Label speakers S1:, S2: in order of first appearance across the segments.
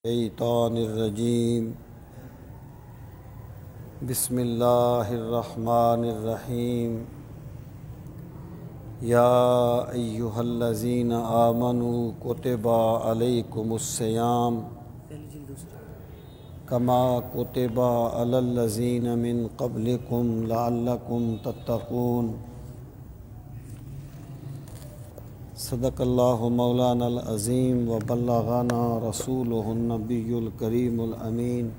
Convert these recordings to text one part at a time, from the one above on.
S1: الشیطان الرجیم بسم اللہ الرحمن الرحیم یا ایہا الذین آمنوا کتب علیکم الصیام کما کتب علی الذین من قبلکم لعلکم تتقون صدق اللہ مولانا العظیم وبلغنا رسولہ النبی الکریم الامین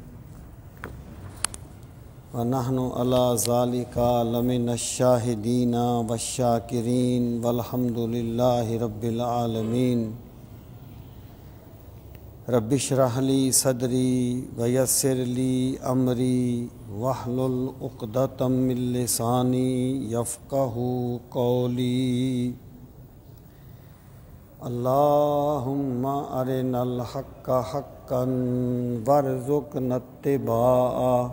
S1: ونحن علی ذالک لمن الشاہدین والشاکرین والحمد للہ رب العالمین رب اشرح لی صدری ویسر لی امری واحلل عقدۃ من لسانی یفقہوا قولی اللہم ارنا الحق حقا وارزقنا اتباعہ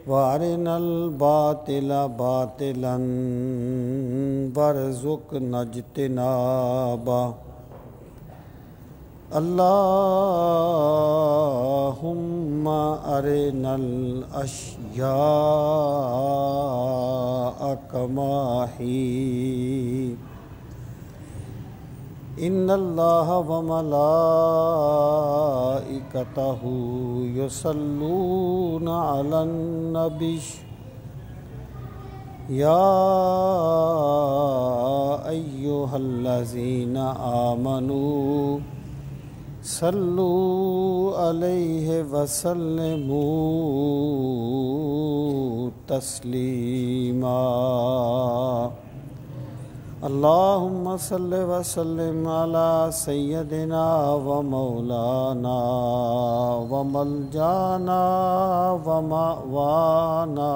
S1: وارنا الباطل باطلا وارزقنا اجتنابہ اللہم ارنا الاشیاء کما ہی ان اللہ وملائکتہ یصلون علی النبی یا ایہا الذین آمنوا صلوا علیہ وسلموا تسلیما اللہم صل وسلم علی سیدنا و مولانا و ملجانا و مأوانا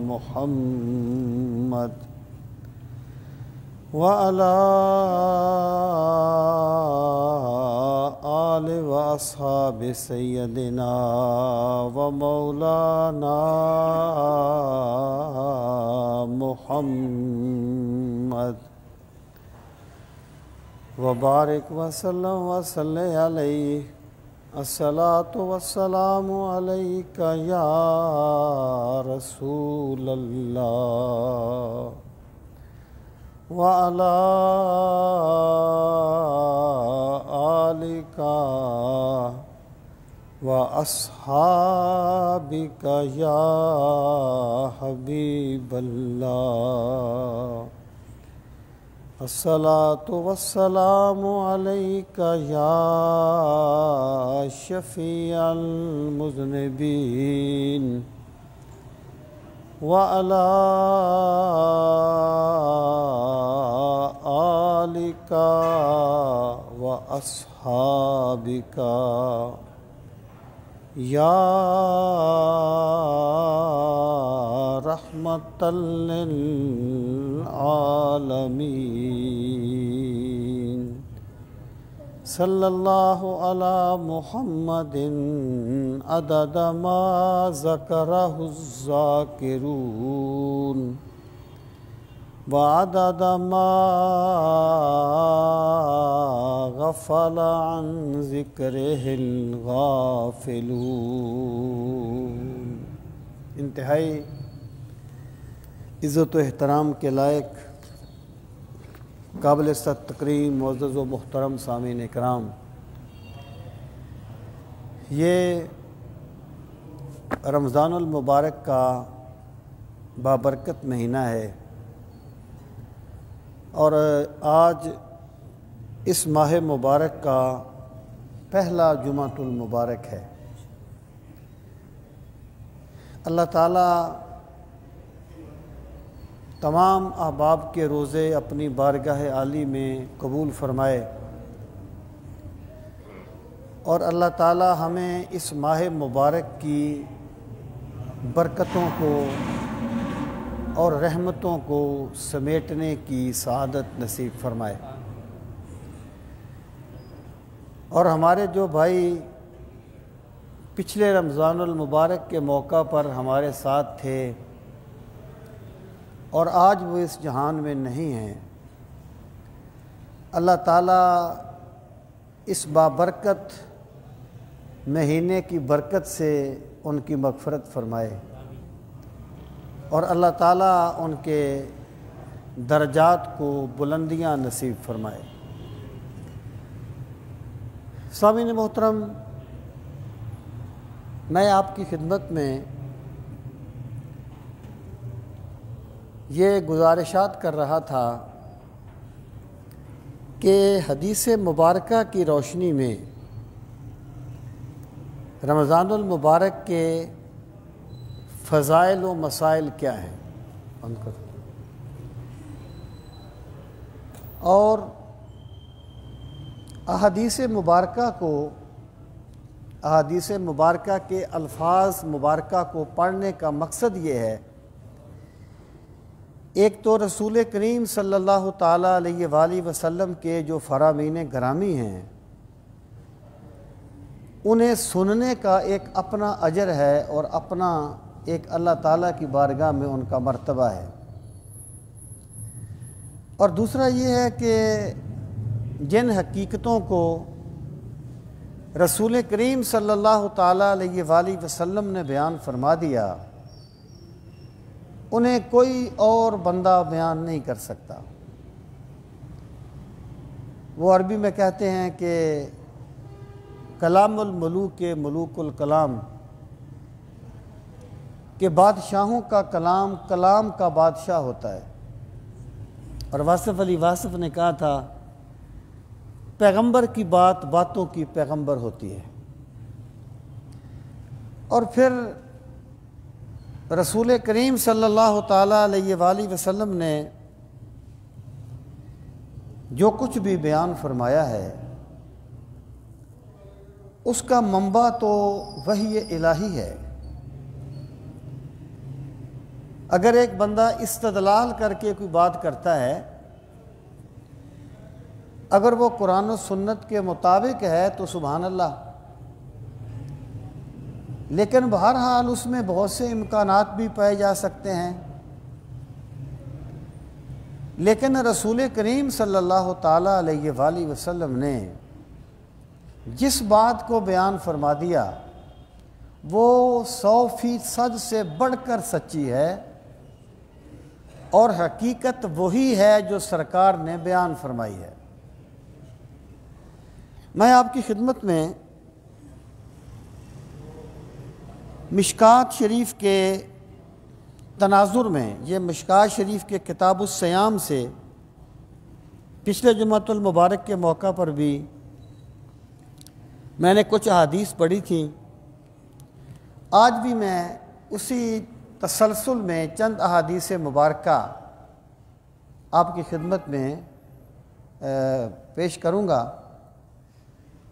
S1: محمد و علی آل و اصحاب سیدنا و مولانا محمد وبارک وسلم وصلی علیہ الصلاۃ والسلام علیک یا رسول اللہ وعلی آلک وَأَصْحَابِكَ يَا حبیب اللہ الصلاۃ والسلام علیک یا شفیع المذنبین وعلی آلک وَأَصْحَابِكَ یا رحمۃ للعالمین صلی اللہ علی محمد عدد ما ذکرہ الذاکرون وعدد ما غفل عن ذکرہ الغافلون۔ انتہائی عزت و احترام کے لائق قابل تکریم معزز و محترم سامعین اکرام، یہ رمضان المبارک کا بابرکت مہینہ ہے اور آج اس ماہ مبارک کا پہلا جمعۃ المبارک ہے۔ اللہ تعالیٰ تمام احباب کے روزے اپنی بارگاہ عالی میں قبول فرمائے اور اللہ تعالیٰ ہمیں اس ماہ مبارک کی برکتوں کو اور رحمتوں کو سمیٹنے کی سعادت نصیب فرمائے۔ اور ہمارے جو بھائی پچھلے رمضان المبارک کے موقع پر ہمارے ساتھ تھے اور آج وہ اس جہان میں نہیں ہیں، اللہ تعالیٰ اس بابرکت مہینے کی برکت سے ان کی مغفرت فرمائے اور اللہ تعالیٰ ان کے درجات کو بلندیاں نصیب فرمائے۔ سامعین محترم، میں آپ کی خدمت میں یہ گزارشات کر رہا تھا کہ حدیث مبارکہ کی روشنی میں رمضان المبارک کے فضائل و مسائل کیا ہیں، اور احادیث مبارکہ کے الفاظ مبارکہ کو پڑھنے کا مقصد یہ ہے، ایک تو رسول کریم صلی اللہ تعالیٰ علیہ وآلہ وسلم کے جو فرامین گرامی ہیں انہیں سننے کا ایک اپنا اجر ہے اور اپنا ایک اللہ تعالیٰ کی بارگاہ میں ان کا مرتبہ ہے، اور دوسرا یہ ہے کہ جن حقیقتوں کو رسول کریم صلی اللہ تعالیٰ علیہ وآلہ وسلم نے بیان فرما دیا انہیں کوئی اور بندہ بیان نہیں کر سکتا۔ وہ عربی میں کہتے ہیں کہ کلام الملوک کے ملوک الکلام، کہ بادشاہوں کا کلام کلام کا بادشاہ ہوتا ہے، اور واصف علی واصف نے کہا تھا پیغمبر کی بات باتوں کی پیغمبر ہوتی ہے۔ اور پھر رسول کریم صلی اللہ تعالیٰ علیہ وآلہ وسلم نے جو کچھ بھی بیان فرمایا ہے اس کا منبع تو وحی الہی ہے۔ اگر ایک بندہ استدلال کر کے کوئی بات کرتا ہے، اگر وہ قرآن و سنت کے مطابق ہے تو سبحان اللہ، لیکن بہرحال اس میں بہت سے امکانات بھی پائے جا سکتے ہیں، لیکن رسول کریم صلی اللہ تعالیٰ علیہ وآلہ وسلم نے جس بات کو بیان فرما دیا وہ 100% سے بڑھ کر سچی ہے، اور حقیقت وہی ہے جو سرکار نے بیان فرمائی ہے۔ میں آپ کی خدمت میں مشکات شریف کے تناظر میں، یہ مشکات شریف کے کتاب الصیام سے پچھلے جمعۃ المبارک کے موقع پر بھی میں نے کچھ احادیث پڑھی تھیں، آج بھی میں اسی تسلسل میں چند احادیث مبارکہ آپ کی خدمت میں پیش کروں گا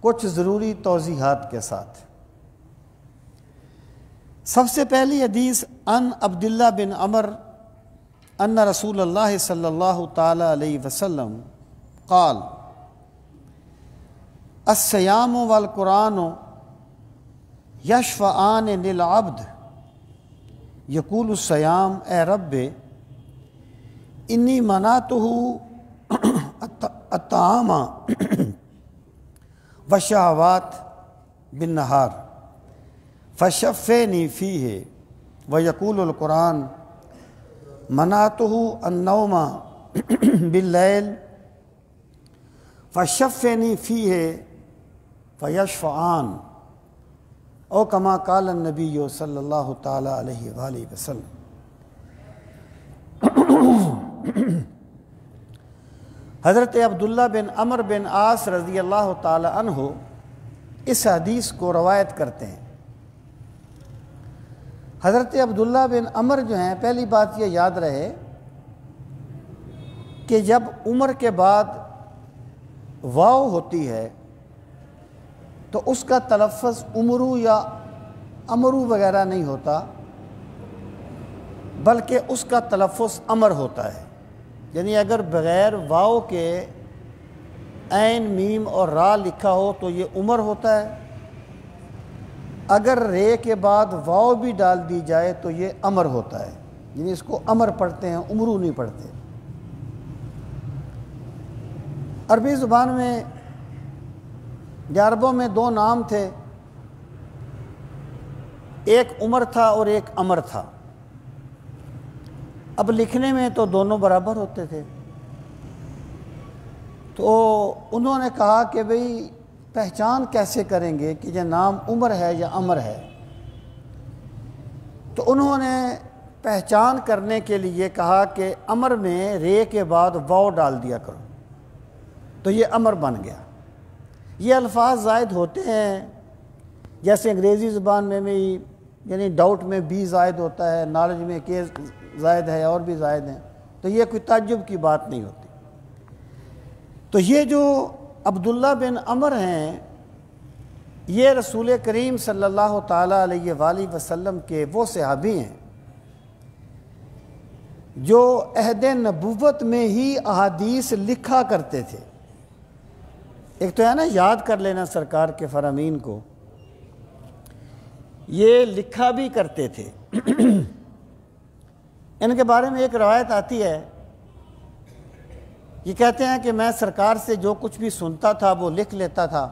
S1: کچھ ضروری توضیحات کے ساتھ۔ سب سے پہلی حدیث ان عبداللہ بن عمر ان رسول اللہ صلی اللہ تعالی علیہ وسلم قال الصیام والقرآن یشفعان للعبد یقول الصیام اے رب انی منعتہ الطعام والشہوات بالنہار فشفینی فیہ ویقول القرآن منعتہ النوم باللیل فشفینی فیہ فیشفعان او کما قال النبی صلی اللہ تعالی علیہ وآلہ وسلم۔ حضرت عبداللہ بن عمر بن عاص رضی اللہ تعالی عنہ اس حدیث کو روایت کرتے ہیں۔ حضرت عبداللہ بن عمر جو ہیں، پہلی بات یہ یاد رہے کہ جب عمر کے بعد واو ہوتی ہے تو اس کا تلفظ عمرو یا امرو وغیرہ نہیں ہوتا، بلکہ اس کا تلفظ امر ہوتا ہے۔ یعنی اگر بغیر واو کے عین میم اور را لکھا ہو تو یہ عمر ہوتا ہے، اگر رے کے بعد واو بھی ڈال دی جائے تو یہ امر ہوتا ہے، یعنی اس کو امر پڑھتے ہیں، عمرو نہیں پڑھتے۔ عربی زبان میں یا عربوں میں دو نام تھے، ایک عمر تھا اور ایک عمر تھا۔ اب لکھنے میں تو دونوں برابر ہوتے تھے، تو انہوں نے کہا کہ بھئی پہچان کیسے کریں گے کہ یہ نام عمر ہے یا عمر ہے؟ تو انہوں نے پہچان کرنے کے لیے کہا کہ عمر میں رے کے بعد واو ڈال دیا کرو، تو یہ عمر بن گیا۔ یہ الفاظ زائد ہوتے ہیں، جیسے انگریزی زبان میں بھی، یعنی ڈاؤٹ میں بی زائد ہوتا ہے، نالج میں کے زائد ہے، اور بھی زائد ہیں، تو یہ کوئی تعجب کی بات نہیں ہوتی۔ تو یہ جو عبداللہ بن عمر ہیں، یہ رسول کریم صلی اللہ تعالیٰ علیہ وآلہ وسلم کے وہ صحابی ہیں جو عہد نبوت میں ہی احادیث لکھا کرتے تھے۔ ایک تو ہے نا یاد کر لینا سرکار کے فرامین کو، یہ لکھا بھی کرتے تھے۔ ان کے بارے میں ایک روایت آتی ہے، یہ کہتے ہیں کہ میں سرکار سے جو کچھ بھی سنتا تھا وہ لکھ لیتا تھا۔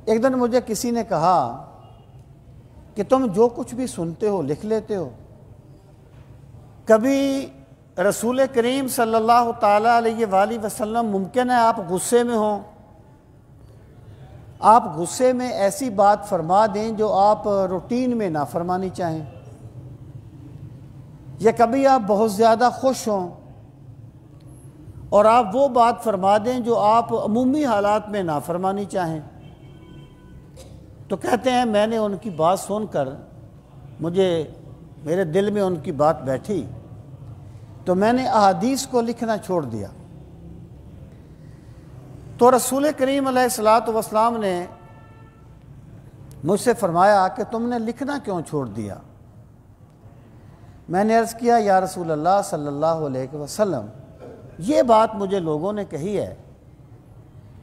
S1: ایک دن مجھے کسی نے کہا کہ تم جو کچھ بھی سنتے ہو لکھ لیتے ہو، کبھی رسول کریم صلی اللہ تعالیٰ علیہ وآلہ وسلم ممکن ہے آپ غصے میں ہوں، آپ غصے میں ایسی بات فرما دیں جو آپ روٹین میں نہ فرمانی چاہیں، یا کبھی آپ بہت زیادہ خوش ہوں اور آپ وہ بات فرما دیں جو آپ عمومی حالات میں نہ فرمانی چاہیں۔ تو کہتے ہیں میں نے ان کی بات سن کر میرے دل میں ان کی بات بیٹھی، تو میں نے احادیث کو لکھنا چھوڑ دیا۔ تو رسول کریم علیہ السلام نے مجھ سے فرمایا کہ تم نے لکھنا کیوں چھوڑ دیا؟ میں نے عرض کیا یا رسول اللہ صلی اللہ علیہ وسلم، یہ بات مجھے لوگوں نے کہی ہے،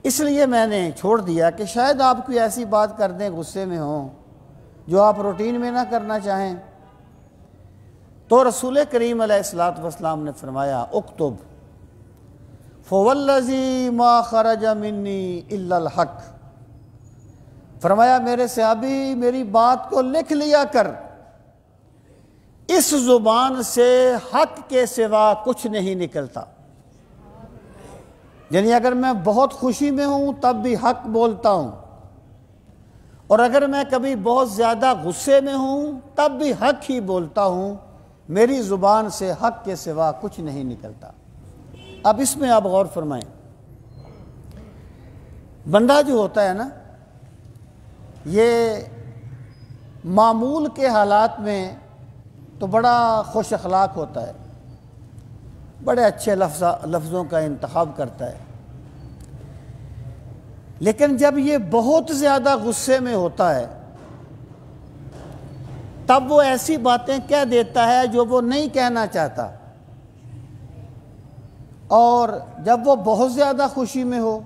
S1: اس لیے میں نے چھوڑ دیا کہ شاید آپ کوئی ایسی بات کر دیں غصے میں ہوں جو آپ روٹین میں نہ کرنا چاہیں۔ تو رسول کریم علیہ السلام نے فرمایا اکتب فوالذی ما خرج منی الا الحق، فرمایا میرے صحابی میری بات کو لکھ لیا کر، اس زبان سے حق کے سوا کچھ نہیں نکلتا۔ یعنی اگر میں بہت خوشی میں ہوں تب بھی حق بولتا ہوں، اور اگر میں کبھی بہت زیادہ غصے میں ہوں تب بھی حق ہی بولتا ہوں، میری زبان سے حق کے سوا کچھ نہیں نکلتا۔ اب اس میں آپ غور فرمائیں، بندہ جو ہوتا ہے نا، یہ معمول کے حالات میں تو بڑا خوش اخلاق ہوتا ہے، بڑے اچھے لفظوں کا انتخاب کرتا ہے، لیکن جب یہ بہت زیادہ غصے میں ہوتا ہے تب وہ ایسی باتیں کہہ دیتا ہے جو وہ نہیں کہنا چاہتا، اور جب وہ بہت زیادہ خوشی میں ہو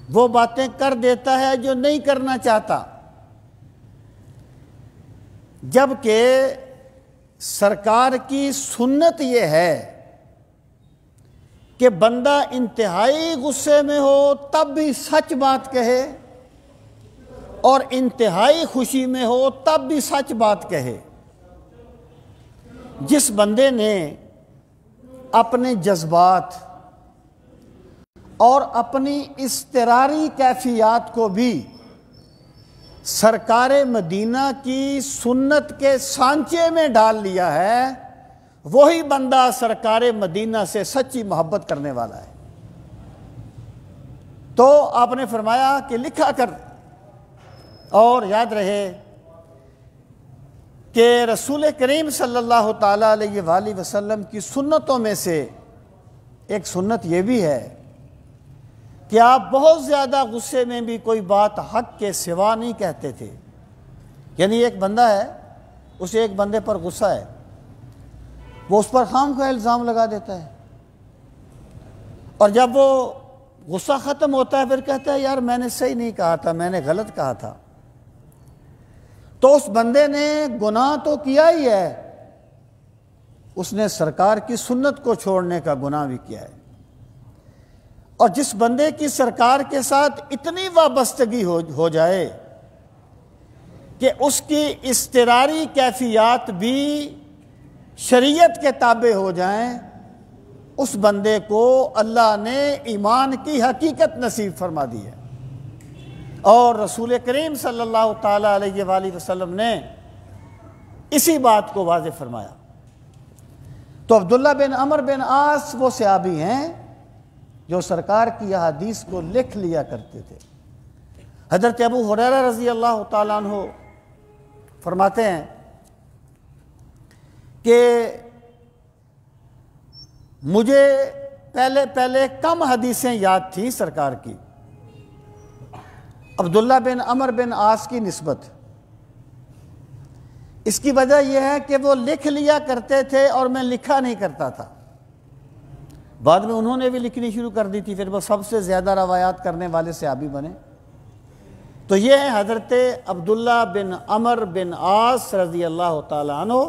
S1: وہ باتیں کر دیتا ہے جو نہیں کرنا چاہتا۔ جبکہ سرکار کی سنت یہ ہے کہ بندہ انتہائی غصے میں ہو تب بھی سچ بات کہے، اور انتہائی خوشی میں ہو تب بھی سچ بات کہے۔ جس بندے نے اپنے جذبات اور اپنی اضطراری کیفیات کو بھی سرکار مدینہ کی سنت کے سانچے میں ڈال لیا ہے، وہی بندہ سرکار مدینہ سے سچی محبت کرنے والا ہے۔ تو آپ نے فرمایا کہ لکھا کر، اور یاد رہے کہ رسول کریم صلی اللہ تعالیٰ علیہ وآلہ وسلم کی سنتوں میں سے ایک سنت یہ بھی ہے کہ آپ بہت زیادہ غصے میں بھی کوئی بات حق کے سوا نہیں کہتے تھے۔ یعنی ایک بندہ ہے، اسے ایک بندے پر غصہ ہے، وہ اس پر خام کا الزام لگا دیتا ہے، اور جب وہ غصہ ختم ہوتا ہے پھر کہتا ہے یار میں نے صحیح نہیں کہا تھا، میں نے غلط کہا تھا۔ تو اس بندے نے گناہ تو کیا ہی ہے، اس نے سرکار کی سنت کو چھوڑنے کا گناہ بھی کیا ہے۔ اور جس بندے کی سرکار کے ساتھ اتنی وابستگی ہو جائے کہ اس کی اضطراری کیفیات بھی شریعت کے تابع ہو جائیں، اس بندے کو اللہ نے ایمان کی حقیقت نصیب فرما دی ہے۔ اور رسول کریم صلی اللہ تعالیٰ علیہ وآلہ وسلم نے اسی بات کو واضح فرمایا۔ تو عبداللہ بن عمر بن عاص وہ صحابی ہیں جو سرکار کی احادیث کو لکھ لیا کرتے تھے۔ حضرت ابو ہریرہ رضی اللہ تعالیٰ عنہ فرماتے ہیں کہ مجھے پہلے کم حدیثیں یاد تھیں سرکار کی عبداللہ بن عمر بن عاص کی نسبت۔ اس کی وجہ یہ ہے کہ وہ لکھ لیا کرتے تھے اور میں لکھا نہیں کرتا تھا۔ بعد میں انہوں نے بھی لکھنی شروع کر دی تھی، پھر وہ سب سے زیادہ روایات کرنے والے صحابی بنے۔ تو یہ ہے حضرت عبداللہ بن عمر بن عاص رضی اللہ تعالیٰ عنہ۔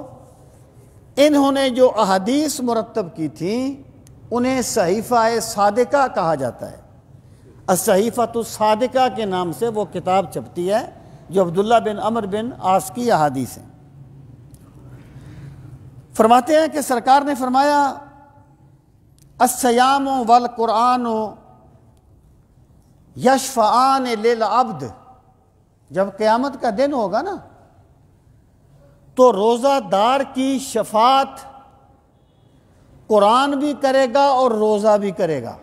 S1: انہوں نے جو احادیث مرتب کی تھیں انہیں صحیفہ صادقہ کہا جاتا ہے۔ الصحیفۃ الصادقہ کے نام سے وہ کتاب چھپتی ہے جو عبداللہ بن عمر بن عاص کی احادیث ہیں۔ فرماتے ہیں کہ سرکار نے فرمایا الصیام والقرآن یشفعان للعبد، جب قیامت کا دن ہوگا نا تو روزہ دار کی شفاعت قرآن بھی کرے گا اور روزہ بھی کرے گا۔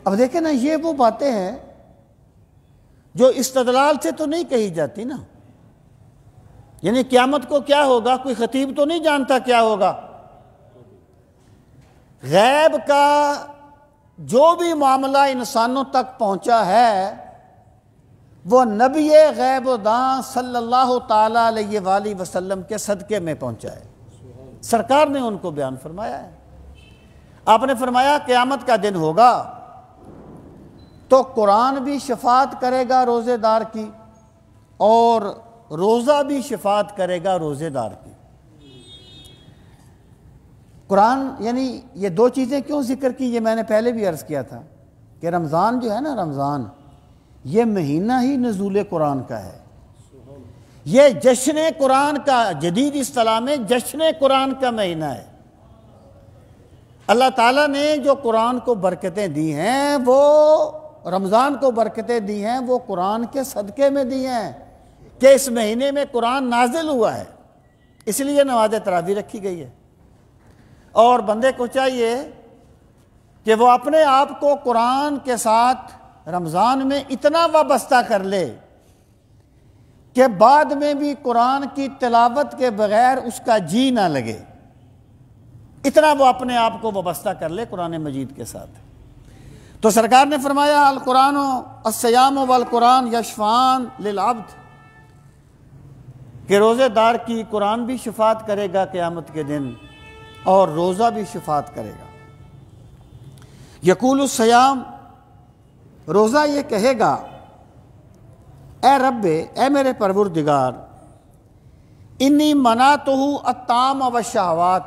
S1: اب دیکھیں نا، یہ وہ باتیں ہیں جو استدلال سے تو نہیں کہی جاتی نا۔ یعنی قیامت کو کیا ہوگا کوئی خطیب تو نہیں جانتا کیا ہوگا۔ غیب کا جو بھی معاملہ انسانوں تک پہنچا ہے وہ نبی غیب داں صلی اللہ تعالیٰ علیہ وآلہ وسلم کے صدقے میں پہنچا ہے۔ سرکار نے ان کو بیان فرمایا ہے۔ آپ نے فرمایا قیامت کا دن ہوگا تو قرآن بھی شفاعت کرے گا روزے دار کی اور روزہ بھی شفاعت کرے گا روزے دار کی۔ قرآن یعنی یہ دو چیزیں کیوں ذکر کی، یہ میں نے پہلے بھی عرض کیا تھا کہ رمضان جو ہے نا، رمضان یہ مہینہ ہی نزول قرآن کا ہے۔ یہ جشن قرآن کا، جدید اصطلاح میں جشن قرآن کا مہینہ ہے۔ اللہ تعالیٰ نے جو قرآن کو برکتیں دی ہیں، وہ رمضان کو برکتیں دی ہیں، وہ قرآن کے صدقے میں دی ہیں کہ اس مہینے میں قرآن نازل ہوا ہے، اس لیے نماز تراویح رکھی گئی ہے۔ اور بندے کو چاہیے کہ وہ اپنے آپ کو قرآن کے ساتھ رمضان میں اتنا وابستہ کر لے کہ بعد میں بھی قرآن کی تلاوت کے بغیر اس کا جی نہ لگے، اتنا وہ اپنے آپ کو وابستہ کر لے قرآن مجید کے ساتھ۔ تو سرکار نے فرمایا القرآن الصیام والقرآن یشفعان للعبد، کہ روزے دار کی قرآن بھی شفاعت کرے گا قیامت کے دن اور روزہ بھی شفاعت کرے گا۔ یقول الصیام، روزہ یہ کہے گا اے رب، اے میرے پروردگار، انی منعتہ الطعام والشہوات،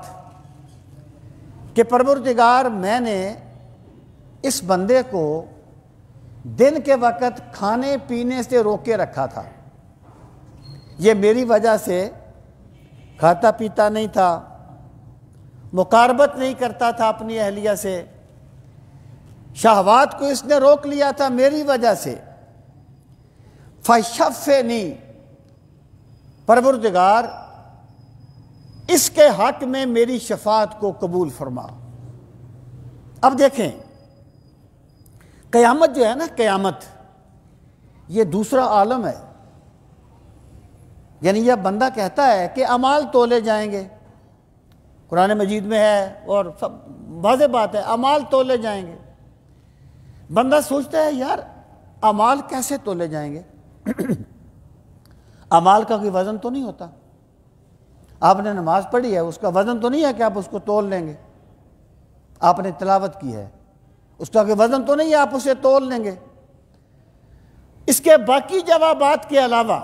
S1: کہ پروردگار میں نے اس بندے کو دن کے وقت کھانے پینے سے روکے رکھا تھا۔ یہ میری وجہ سے کھاتا پیتا نہیں تھا، مقاربت نہیں کرتا تھا اپنی اہلیہ سے، شہوات کو اس نے روک لیا تھا میری وجہ سے۔ فشفنی، پروردگار اس کے حق میں میری شفاعت کو قبول فرما۔ اب دیکھیں قیامت جو ہے نا، قیامت یہ دوسرا عالم ہے۔ یعنی یہ بندہ کہتا ہے کہ اعمال تولے جائیں گے، قرآن مجید میں ہے اور سب واضح بات ہے، اعمال تولے جائیں گے۔ بندہ سوچتا ہے یار اعمال کیسے تولے جائیں گے؟ اعمال کا کوئی وزن تو نہیں ہوتا۔ آپ نے نماز پڑھی ہے، اس کا وزن تو نہیں ہے کہ آپ اس کو تول لیں گے۔ آپ نے تلاوت کی ہے، اس کا کوئی وزن تو نہیں ہے آپ اسے تول لیں گے۔ اس کے باقی جوابات کے علاوہ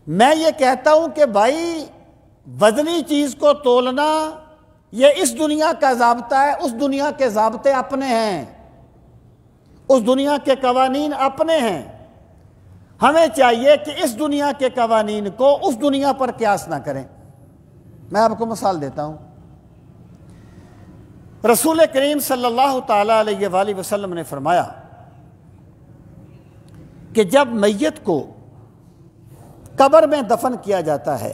S1: میں یہ کہتا ہوں کہ بھائی وزنی چیز کو تولنا یہ اس دنیا کا ضابطہ ہے، اس دنیا کے ضابطے اپنے ہیں، اس دنیا کے قوانین اپنے ہیں۔ ہمیں چاہیے کہ اس دنیا کے قوانین کو اس دنیا پر قیاس نہ کریں۔ میں آپ کو مثال دیتا ہوں۔ رسول کریم صلی اللہ تعالیٰ علیہ وآلہ وسلم نے فرمایا کہ جب میت کو قبر میں دفن کیا جاتا ہے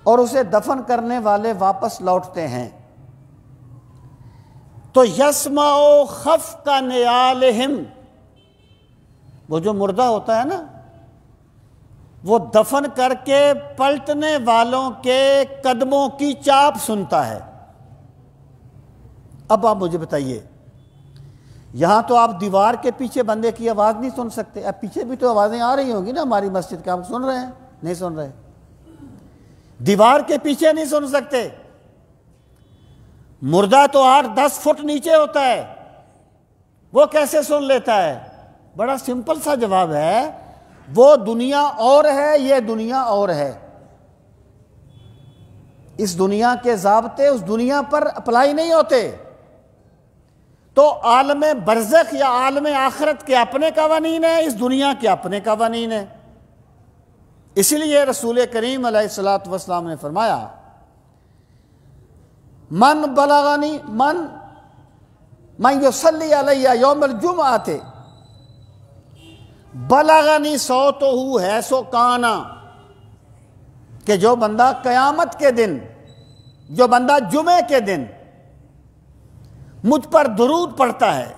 S1: اور اسے دفن کرنے والے واپس لوٹتے ہیں تو یسمع خفق نعالہم، وہ جو مردہ ہوتا ہے نا، وہ دفن کر کے پلٹنے والوں کے قدموں کی چاپ سنتا ہے۔ اب آپ مجھے بتائیے، یہاں تو آپ دیوار کے پیچھے بندے کی آواز نہیں سن سکتے، اب پیچھے بھی تو آوازیں آ رہی ہوں گی نا ہماری مسجد کے، آپ سن رہے ہیں؟ نہیں سن رہے۔ دیوار کے پیچھے نہیں سن سکتے، مردہ تو 8-10 فٹ نیچے ہوتا ہے، وہ کیسے سن لیتا ہے؟ بڑا سمپل سا جواب ہے، وہ دنیا اور ہے، یہ دنیا اور ہے۔ اس دنیا کے ضابطے اس دنیا پر اپلائی نہیں ہوتے، تو عالم برزخ یا عالم آخرت کے اپنے قوانین ہیں، اس دنیا کے اپنے قوانین ہیں۔ اسی لیے رسول کریم علیہ الصلوۃ والسلام نے فرمایا، من بلغنی من یصلی علیہ یوم الجمعۃ بلغنی صوتہ حیث کان، کہ جو بندہ قیامت کے دن، جو بندہ جمعے کے دن مجھ پر درود پڑھتا ہے،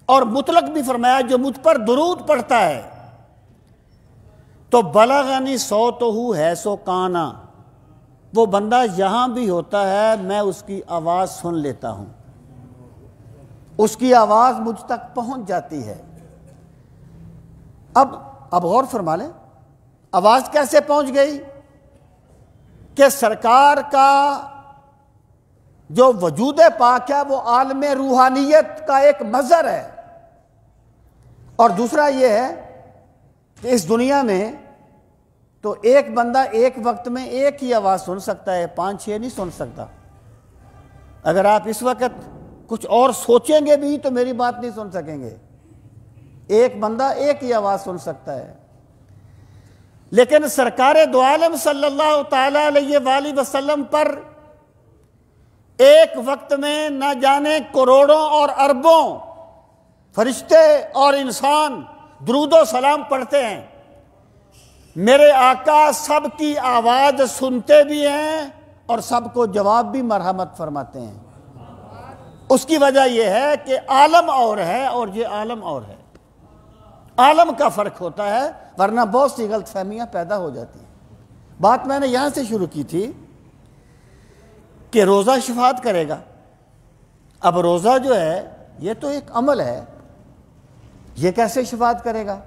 S1: اور مطلق بھی فرمایا جو مجھ پر درود پڑھتا ہے، تو بلغنی صوتہ حیث کان، وہ بندہ یہاں بھی ہوتا ہے، میں اس کی آواز سن لیتا ہوں، اس کی آواز مجھ تک پہنچ جاتی ہے۔ اب غور فرما لیں، آواز کیسے پہنچ گئی؟ کہ سرکار کا جو وجود پاک ہے وہ عالم روحانیت کا ایک مظہر ہے، اور دوسرا یہ ہے کہ اس دنیا میں تو ایک بندہ ایک وقت میں ایک ہی آواز سن سکتا ہے، 5-6 نہیں سن سکتا۔ اگر آپ اس وقت کچھ اور سوچیں گے بھی تو میری بات نہیں سن سکیں گے، ایک بندہ ایک ہی آواز سن سکتا ہے۔ لیکن سرکار دو عالم صلی اللہ تعالیٰ علیہ وآلہ وسلم پر ایک وقت میں نہ جانے کروڑوں اور اربوں فرشتے اور انسان درود و سلام پڑھتے ہیں، میرے آقا سب کی آواز سنتے بھی ہیں اور سب کو جواب بھی مرحمت فرماتے ہیں۔ اس کی وجہ یہ ہے کہ عالم اور ہے اور یہ عالم اور ہے، عالم کا فرق ہوتا ہے، ورنہ بہت سی غلط فہمیاں پیدا ہو جاتی ہیں۔ بات میں نے یہاں سے شروع کی تھی کہ روزہ شفاعت کرے گا۔ اب روزہ جو ہے یہ تو ایک عمل ہے، یہ کیسے شفاعت کرے گا؟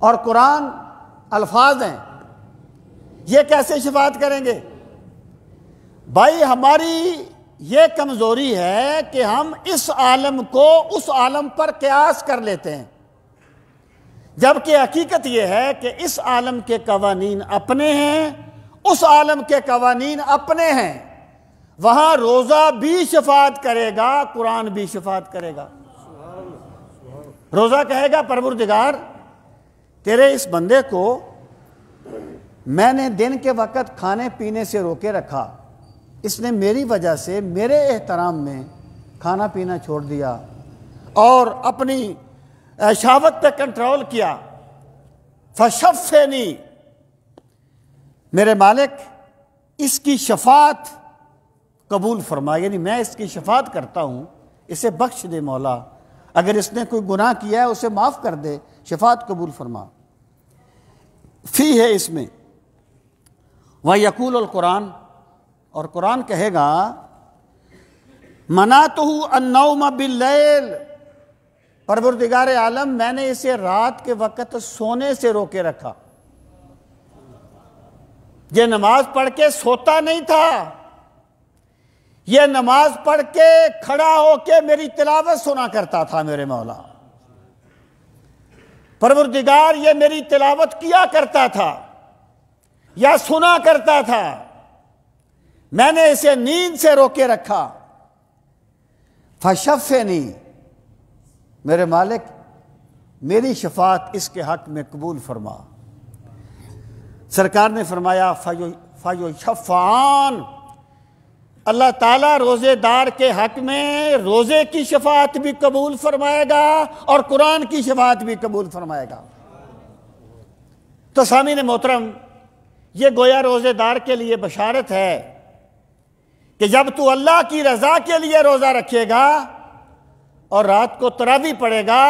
S1: اور قرآن الفاظ ہیں، یہ کیسے شفاعت کریں گے؟ بھائی ہماری یہ کمزوری ہے کہ ہم اس عالم کو اس عالم پر قیاس کر لیتے ہیں، جبکہ حقیقت یہ ہے کہ اس عالم کے قوانین اپنے ہیں، اس عالم کے قوانین اپنے ہیں۔ وہاں روزہ بھی شفاعت کرے گا، قرآن بھی شفاعت کرے گا۔ روزہ کہے گا پروردگار تیرے اس بندے کو میں نے دن کے وقت کھانے پینے سے روکے رکھا، اس نے میری وجہ سے میرے احترام میں کھانا پینا چھوڑ دیا اور اپنی شہوت پہ کنٹرول کیا، فشفنی، میرے مالک اس کی شفاعت قبول فرما، یعنی میں اس کی شفاعت کرتا ہوں، اسے بخش دے مولا، اگر اس نے کوئی گناہ کیا ہے اسے معاف کر دے، شفاعت قبول فرما۔ فی ہے اس میں وَيَقُولُ القرآن، اور قرآن کہے گا مَنَعْتُهُ النَّوْمَ بِاللَّيْلِ، پروردگار عالم میں نے اسے رات کے وقت سونے سے روکے رکھا، یہ نماز پڑھ کے سوتا نہیں تھا، یہ نماز پڑھ کے کھڑا ہو کے میری تلاوت سنا کرتا تھا میرے مولا۔ پروردگار یہ میری تلاوت کیا کرتا تھا یا سنا کرتا تھا، میں نے اسے نیند سے روکے رکھا، فشفنی، میرے مالک میری شفاعت اس کے حق میں قبول فرما۔ سرکار نے فرمایا فیشفعان، اللہ تعالیٰ روزے دار کے حق میں روزے کی شفاعت بھی قبول فرمائے گا اور قرآن کی شفاعت بھی قبول فرمائے گا۔ تو سامعین محترم، یہ گویا روزے دار کے لیے بشارت ہے کہ جب تو اللہ کی رضا کے لیے روزہ رکھے گا اور رات کو تراویح پڑھے گا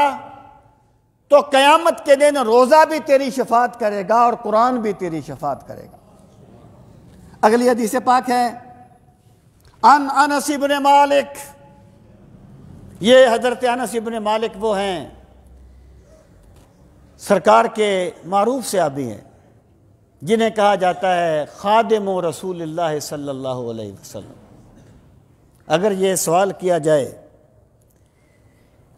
S1: تو قیامت کے دن روزہ بھی تیری شفاعت کرے گا اور قرآن بھی تیری شفاعت کرے گا۔ اگلی حدیث پاک ہے ان انس بن مالک، یہ حضرت انس بن مالک وہ ہیں سرکار کے معروف صحابی ہیں جنہیں کہا جاتا ہے خادم رسول اللہ صلی اللہ علیہ وسلم۔ اگر یہ سوال کیا جائے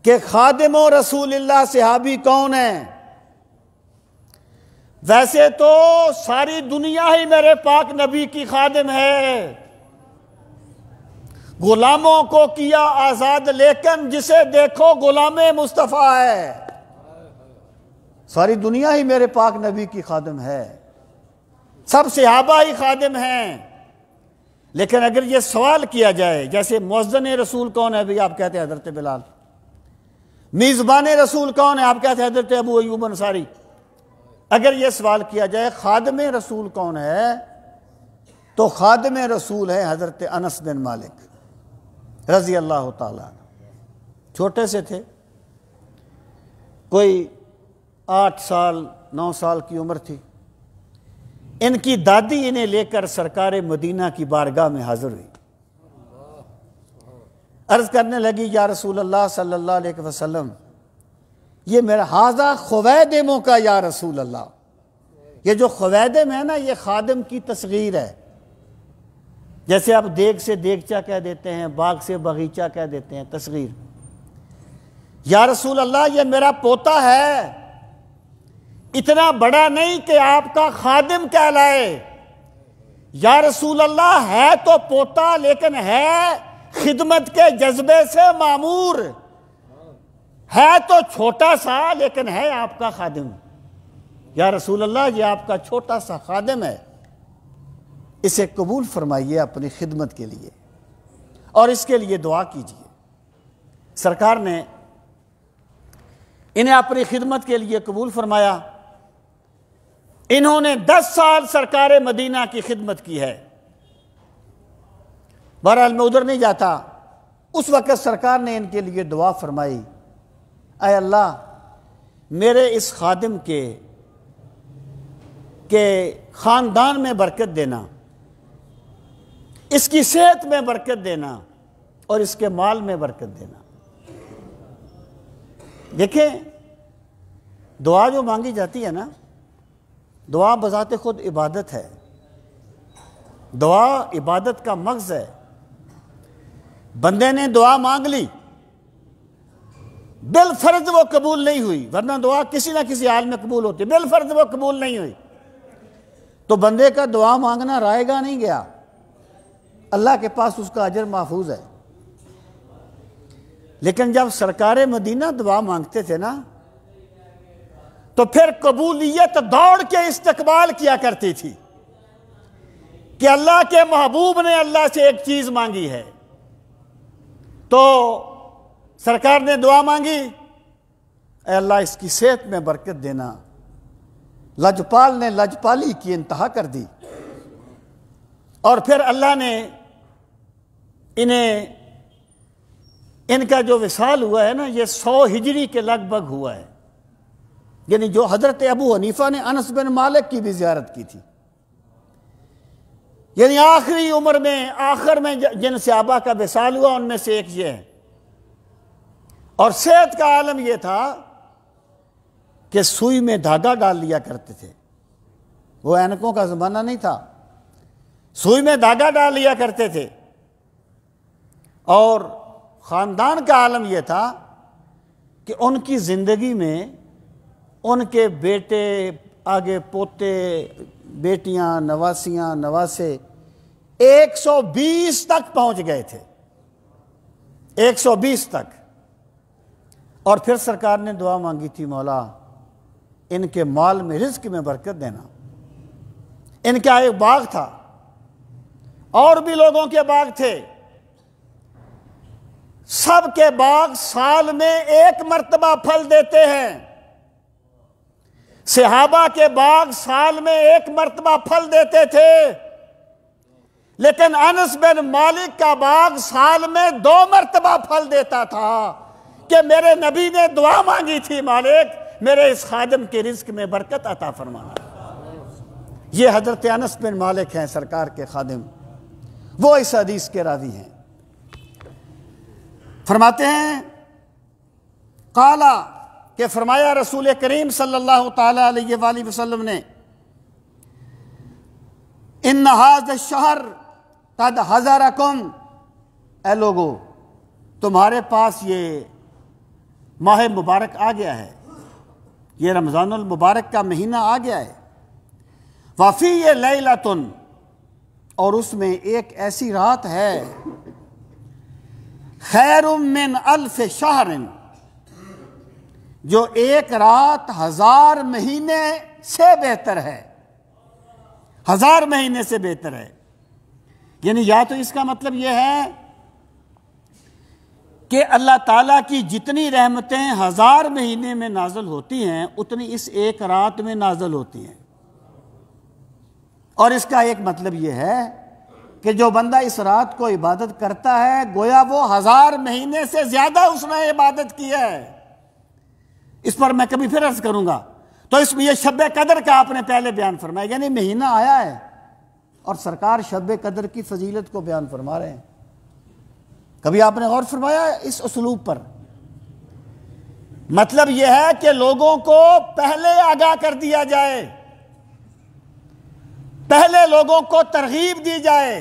S1: کہ خادم رسول اللہ صحابی کون ہیں، ویسے تو ساری دنیا ہی میرے پاک نبی کی خادم ہے، غلاموں کو کیا آزاد لیکن جسے دیکھو غلام مصطفیٰ ہے۔ ساری دنیا ہی میرے پاک نبی کی خادم ہے، سب صحابہ ہی خادم ہیں۔ لیکن اگر یہ سوال کیا جائے جیسے مؤذن رسول کون ہے، بھی آپ کہتے ہیں حضرت بلال، میزبان رسول کون ہے، آپ کہتے ہیں حضرت ابو ایوب انصاری۔ اگر یہ سوال کیا جائے خادم رسول کون ہے تو خادم رسول ہے حضرت انس بن مالک رضی اللہ تعالیٰ عنہ۔ چھوٹے سے تھے، کوئی 8 سال 9 سال کی عمر تھی، ان کی دادی انہیں لے کر سرکار مدینہ کی بارگاہ میں حاضر ہوئی، عرض کرنے لگی یا رسول اللہ صلی اللہ علیہ وسلم، یہ میرا ہاذا خویدموں کا یا رسول اللہ، یہ جو خویدم ہے نا یہ خادم کی تصغیر ہے، جیسے آپ دیگ سے دیگچہ کہہ دیتے ہیں، باغ سے باغیچہ کہہ دیتے ہیں، تصغیر۔ یا رسول اللہ یہ میرا پوتا ہے، اتنا بڑا نہیں کہ آپ کا خادم کہلائے، یا رسول اللہ ہے تو پوتا لیکن ہے خدمت کے جذبے سے معمور، ہے تو چھوٹا سا لیکن ہے آپ کا خادم۔ یا رسول اللہ یہ آپ کا چھوٹا سا خادم ہے، اسے قبول فرمائیے اپنی خدمت کے لیے اور اس کے لیے دعا کیجیے۔ سرکار نے انہیں اپنی خدمت کے لیے قبول فرمایا۔ انہوں نے 10 سال سرکار مدینہ کی خدمت کی ہے۔ بہرحال میں ادھر نہیں جاتا، اس وقت سرکار نے ان کے لیے دعا فرمائی، اے اللہ میرے اس خادم کے خاندان میں برکت دینا، اس کی صحت میں برکت دینا اور اس کے مال میں برکت دینا۔ دیکھیں دعا جو مانگی جاتی ہے نا، دعا بذات خود عبادت ہے، دعا عبادت کا مغز ہے۔ بندے نے دعا مانگ لی، بالفرض وہ قبول نہیں ہوئی، ورنہ دعا کسی نہ کسی حال میں قبول ہوتی، بالفرض وہ قبول نہیں ہوئی تو بندے کا دعا مانگنا رائے گا نہیں گیا، اللہ کے پاس اس کا اجر محفوظ ہے۔ لیکن جب سرکار مدینہ دعا مانگتے تھے نا تو پھر قبولیت دوڑ کے استقبال کیا کرتی تھی کہ اللہ کے محبوب نے اللہ سے ایک چیز مانگی ہے، تو سرکار نے دعا مانگی، اے اللہ اس کی صحت میں برکت دینا۔ لجپال نے لجپالی کی انتہا کر دی اور پھر اللہ نے ان کا جو وصال ہوا ہے نا یہ 100 ہجری کے لگ بھگ ہوا ہے، یعنی جو حضرت ابو حنیفہ نے انس بن مالک کی بھی زیارت کی تھی، یعنی آخری عمر میں آخر میں جن صحابہ کا وصال ہوا ان میں سے ایک یہ ہے۔ اور صحت کا عالم یہ تھا کہ سوئی میں دھاگا ڈال لیا کرتے تھے، وہ اینکوں کا زمانہ نہیں تھا، سوئی میں دھاگا ڈال لیا کرتے تھے۔ اور خاندان کا عالم یہ تھا کہ ان کی زندگی میں ان کے بیٹے، آگے پوتے، بیٹیاں، نواسیاں، نواسے، 120 تک پہنچ گئے تھے، 120 تک۔ اور پھر سرکار نے دعا مانگی تھی، مولا ان کے مال میں، رزق میں برکت دینا۔ ان کا ایک باغ تھا، اور بھی لوگوں کے باغ تھے، سب کے باغ سال میں 1 مرتبہ پھل دیتے ہیں۔ صحابہ کے باغ سال میں 1 مرتبہ پھل دیتے تھے، لیکن انس بن مالک کا باغ سال میں 2 مرتبہ پھل دیتا تھا کہ میرے نبی نے دعا مانگی تھی، مالک میرے اس خادم کے رزق میں برکت عطا فرمانا۔ یہ حضرت انس بن مالک ہیں، سرکار کے خادم، وہ اس حدیث کے راوی ہیں۔ فرماتے ہیں قالا، کہ فرمایا رسول کریم صلی اللہ تعالی علیہ وآلہ وسلم نے، ان ھذا الشہر قد حضرکم، اے لوگو تمہارے پاس یہ ماہ مبارک آ گیا ہے، یہ رمضان المبارک کا مہینہ آ گیا ہے۔ وفی لیلۃ، اور اس میں ایک ایسی رات ہے، خیر من الف شہر، جو ایک رات 1000 مہینے سے بہتر ہے، 1000 مہینے سے بہتر ہے۔ یعنی یا تو اس کا مطلب یہ ہے کہ اللہ تعالیٰ کی جتنی رحمتیں 1000 مہینے میں نازل ہوتی ہیں، اتنی اس ایک رات میں نازل ہوتی ہیں۔ اور اس کا ایک مطلب یہ ہے کہ جو بندہ اس رات کو عبادت کرتا ہے، گویا وہ 1000 مہینے سے زیادہ اس نے عبادت کی ہے۔ اس پر میں کبھی پھر عرض کروں گا۔ تو اس میں یہ شب قدر کا آپ نے پہلے بیان فرمایا، یعنی مہینہ آیا ہے اور سرکار شب قدر کی فضیلت کو بیان فرما رہے ہیں۔ کبھی آپ نے غور فرمایا اس اسلوب پر؟ مطلب یہ ہے کہ لوگوں کو پہلے آگاہ کر دیا جائے، پہلے لوگوں کو ترغیب دی جائے۔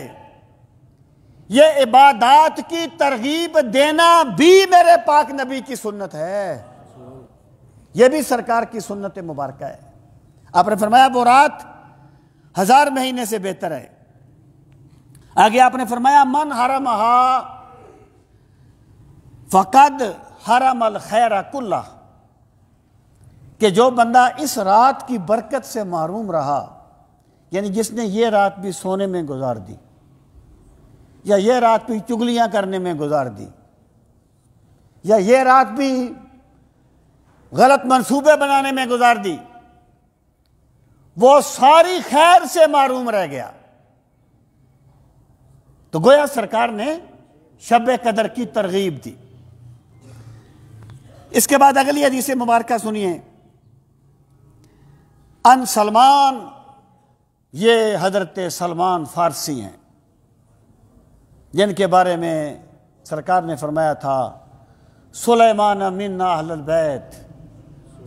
S1: یہ عبادات کی ترغیب دینا بھی میرے پاک نبی کی سنت ہے، یہ بھی سرکار کی سنت مبارکہ ہے۔ آپ نے فرمایا وہ رات 1000 مہینے سے بہتر ہے۔ آگے آپ نے فرمایا من حرمہا فقد حرم الخیر کلہ، کہ جو بندہ اس رات کی برکت سے محروم رہا، یعنی جس نے یہ رات بھی سونے میں گزار دی، یا یہ رات بھی چگلیاں کرنے میں گزار دی، یا یہ رات بھی غلط منصوبے بنانے میں گزار دی، وہ ساری خیر سے محروم رہ گیا۔ تو گویا سرکار نے شب قدر کی ترغیب دی۔ اس کے بعد اگلی حدیث مبارکہ سنیے، ان سلمان، یہ حضرت سلمان فارسی ہیں، جن کے بارے میں سرکار نے فرمایا تھا سلیمان منا اہل البیت،